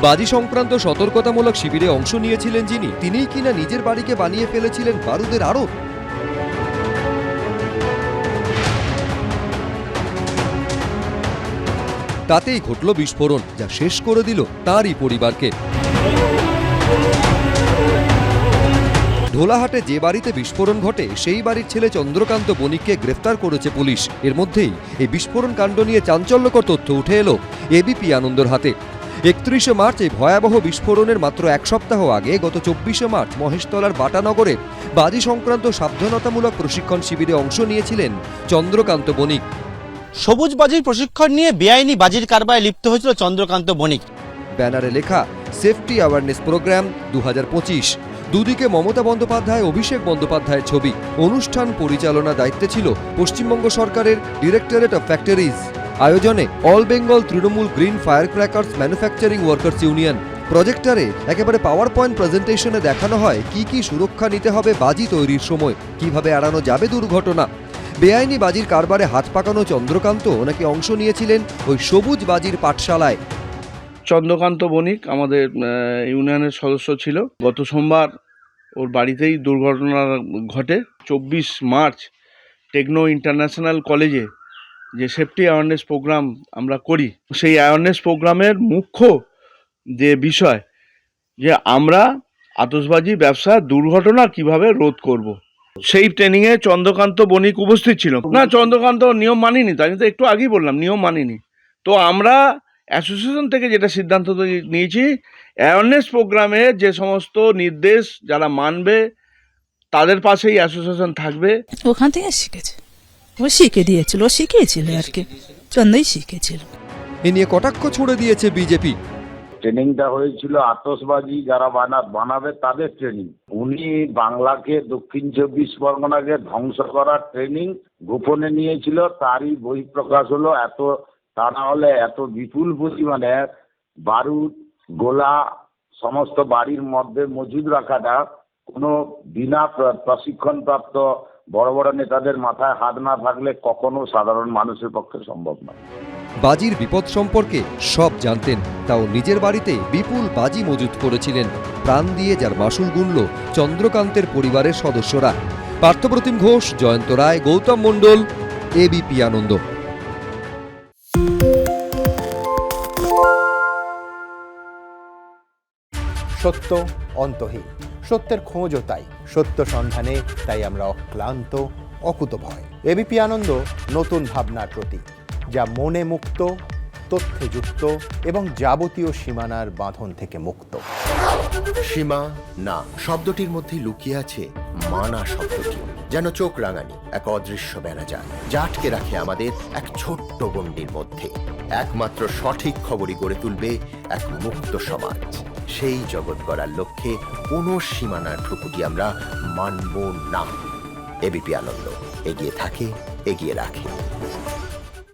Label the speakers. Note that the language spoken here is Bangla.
Speaker 1: বাজি সংক্রান্ত সতর্কতামূলক শিবিরে অংশ নিয়েছিলেন যিনি, তিনিই কিনা নিজের বাড়িকে বানিয়ে ফেলেছিলেন বারুদের আড়ত। তাতেই ঘটল বিস্ফোরণ, যা শেষ করে দিল তাঁরই পরিবারকে। ঢোলাহাটে যে বাড়িতে বিস্ফোরণ ঘটে সেই বাড়ির ছেলে চন্দ্রকান্ত বণিককে গ্রেফতার করেছে পুলিশ। এর মধ্যেই এই বিস্ফোরণ কাণ্ড নিয়ে চাঞ্চল্যকর তথ্য উঠে এলো এবিপি আনন্দর হাতে। 31শে মার্চ এই ভয়াবহ বিস্ফোরণের মাত্র এক সপ্তাহ আগে গত 24শে মার্চ মহেশতলার বাটানগরে বাজি সংক্রান্ত সাবধানতামূলক প্রশিক্ষণ শিবিরে অংশ নিয়েছিলেন চন্দ্রকান্ত বণিক।
Speaker 2: সবুজ বাজির প্রশিক্ষণ নিয়ে বেআইনি বাজির কারবারে লিপ্ত হয়েছিল চন্দ্রকান্ত বণিক।
Speaker 1: ব্যানারে লেখা সেফটি অ্যাওয়ারনেস প্রোগ্রাম 2025। দুদিকে মমতা বন্দ্যোপাধ্যায়, অভিষেক বন্দ্যোপাধ্যায়ের ছবি। অনুষ্ঠান পরিচালনা দায়িত্বে ছিল পশ্চিমবঙ্গ সরকারের ডিরেক্টরেট অফ ফ্যাক্টরিজ। আয়োজনে all Bengal Trinamool green fire crackers manufacturing workers union. প্রজেক্টরে একেবারে পাওয়ার পয়েন্ট প্রেজেন্টেশনে দেখানো হয় কি কি সুরক্ষা নিতে হবে বাজি তৈরির সময়, কিভাবে এড়ানো যাবে দুর্ঘটনা। বেআইনি বাজির কারবারে হাত পাকানো চন্দ্রকান্ত নাকি অংশ নিয়েছিলেন ওই সবুজ বাজির পাঠশালায়।
Speaker 3: চন্দ্রকান্ত বণিক আমাদের ইউনিয়নের সদস্য ছিল। গত সোমবার ওর বাড়িতেই দুর্ঘটনা ঘটে। 24 মার্চ টেকনো ইন্টারন্যাশনাল কলেজে যে সেফটি অ্যাওয়ারনেস প্রোগ্রাম আমরা করি, সেই অ্যাওয়ারনেস প্রোগ্রামের মুখ্য যে বিষয় যে আমরা আতশবাজি ব্যবসা দুর্ঘটনা কিভাবে রোধ করব, সেই ট্রেনিংয়ে চন্দ্রকান্ত বণিক উপস্থিত ছিল না। চন্দ্রকান্ত নিয়ম মানিনি, তাই তো একটু আগেই বললাম নিয়ম মানিনি। তো আমরা অ্যাসোসিয়েশন থেকে যেটা সিদ্ধান্ত নিয়েছি, অ্যাওয়ারনেস প্রোগ্রামে যে সমস্ত নির্দেশ যারা মানবে তাদের পাশেই অ্যাসোসিয়েশন থাকবে।
Speaker 4: ওখান থেকে শিখেছে, ও শিখে দিয়েছিল, ও শিখিয়েছিল আর কি, চন্দ্রই শিখেছিল।
Speaker 1: এ নিয়ে কটাক্ষ ছুড়ে দিয়েছে বিজেপি।
Speaker 5: ট্রেনিংটা হয়েছিল আতশবাজি যারা বানাবে তাদের ট্রেনিং। উনি বাংলাকে, দক্ষিণ 24 পরগনাকে ধ্বংস করার ট্রেনিং গোপনে নিয়েছিল, তারই বহিঃপ্রকাশ হলো। তা না হলে এত বিপুল পরিমাণে বারুদ গোলা সমস্ত বাড়ির মধ্যে মজুদ রাখাটা কোনো বিনা প্রশিক্ষণপ্রাপ্ত বড় বড় নেতাদের মাথায় হাত না থাকলে কখনো সাধারণ মানুষের পক্ষে সম্ভব নয়।
Speaker 1: বাজির বিপদ সম্পর্কে সব জানতেন, তাও নিজের বাড়িতে বিপুল বাজি মজুত করেছিলেন। প্রাণ দিয়ে যার মাসুল গুনল চন্দ্রকান্তের পরিবারের সদস্যরা। পার্থপ্রতিম ঘোষ, জয়ন্ত রায়, গৌতম মণ্ডল, এবিপি আনন্দ।
Speaker 6: সত্য অন্তহীন, সত্যের খোঁজও তাই, সত্য সন্ধানে তাই আমরা অক্লান্ত, অকুতভয়। এবিপি আনন্দ নতুন ভাবনার প্রতীক, যা মনে মুক্ত, তথ্যে যুক্ত এবং যাবতীয় সীমানার বাঁধন থেকে মুক্ত।
Speaker 7: সীমা না শব্দটির মধ্যে লুকিয়ে আছে মানা শব্দটি, যেন চোখ রাঙানি এক অদৃশ্য বেড়াজাল, যা আটকে রাখে আমাদের এক ছোট্ট গণ্ডির মধ্যে। একমাত্র সঠিক খবরই গড়ে তুলবে এক মুক্ত সমাজ। সেই জগৎ গড়ার লক্ষ্যে কোনো সীমানার ঠুকুটি আমরা মানব না। এবিপি আনন্দ এগিয়ে থাকে, এগিয়ে রাখে।